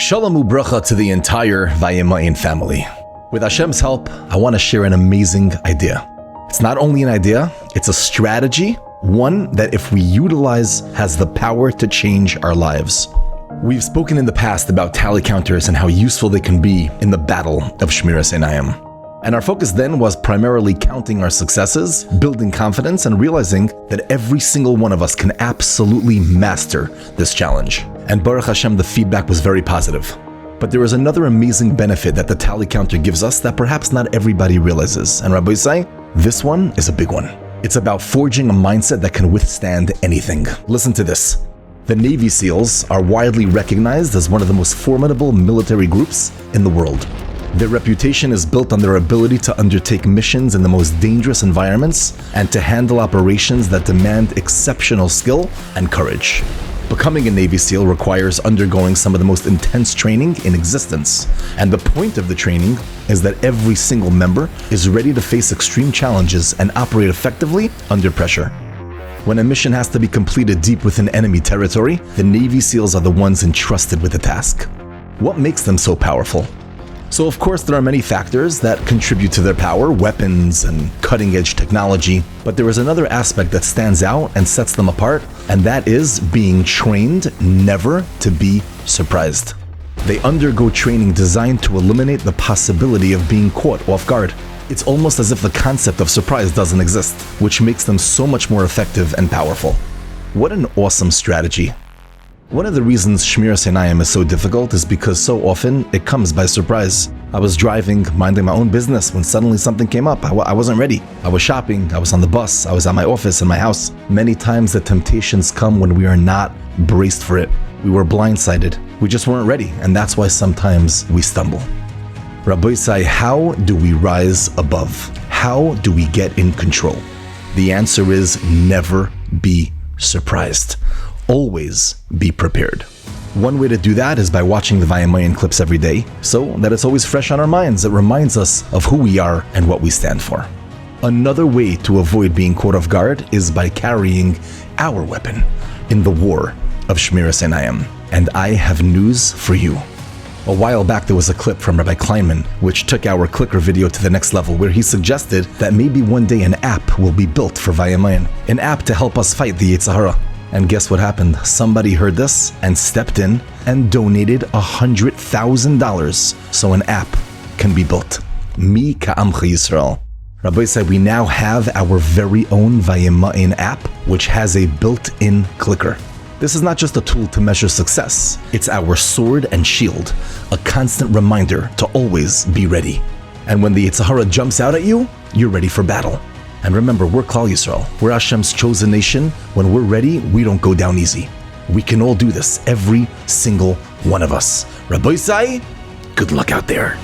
Shalom ubracha to the entire Vayimaen family. With Hashem's help, I want to share an amazing idea. It's not only an idea, it's a strategy, one that if we utilize has the power to change our lives. We've spoken in the past about tally counters and how useful they can be in the battle of Shmiras Einayim. And our focus then was primarily counting our successes, building confidence, and realizing that every single one of us can absolutely master this challenge. And Baruch Hashem, the feedback was very positive. But there is another amazing benefit that the tally counter gives us that perhaps not everybody realizes. And Rabbi say, this one is a big one. It's about forging a mindset that can withstand anything. Listen to this. The Navy SEALs are widely recognized as one of the most formidable military groups in the world. Their reputation is built on their ability to undertake missions in the most dangerous environments and to handle operations that demand exceptional skill and courage. Becoming a Navy SEAL requires undergoing some of the most intense training in existence. And the point of the training is that every single member is ready to face extreme challenges and operate effectively under pressure. When a mission has to be completed deep within enemy territory, the Navy SEALs are the ones entrusted with the task. What makes them so powerful? So of course there are many factors that contribute to their power, weapons and cutting-edge technology, but there is another aspect that stands out and sets them apart, and that is being trained never to be surprised. They undergo training designed to eliminate the possibility of being caught off guard. It's almost as if the concept of surprise doesn't exist, which makes them so much more effective and powerful. What an awesome strategy. One of the reasons Shmiras Einayim is so difficult is because so often it comes by surprise. I was driving, minding my own business, when suddenly something came up. I wasn't ready. I was shopping, I was on the bus, I was at my office, in my house. Many times the temptations come when we are not braced for it. We were blindsided. We just weren't ready, and that's why sometimes we stumble. Rabbi say, how do we rise above? How do we get in control? The answer is never be surprised. Always be prepared. One way to do that is by watching the Vayimaen clips every day, so that it's always fresh on our minds. It reminds us of who we are and what we stand for. Another way to avoid being caught off guard is by carrying our weapon in the war of Shmiras Einayim. And I have news for you. A while back there was a clip from Rabbi Kleinman which took our clicker video to the next level, where he suggested that maybe one day an app will be built for Vayimaen, an app to help us fight the Yetzer Hara. And guess what happened? Somebody heard this and stepped in and donated $100,000 so an app can be built. Mi ka'amcha Yisrael. Rabbi said we now have our very own Vayimaen app, which has a built-in clicker. This is not just a tool to measure success. It's our sword and shield, a constant reminder to always be ready. And when the Yetzer Hara jumps out at you, you're ready for battle. And remember, we're Klal Yisrael. We're Hashem's chosen nation. When we're ready, we don't go down easy. We can all do this, every single one of us. Rabbi say, good luck out there.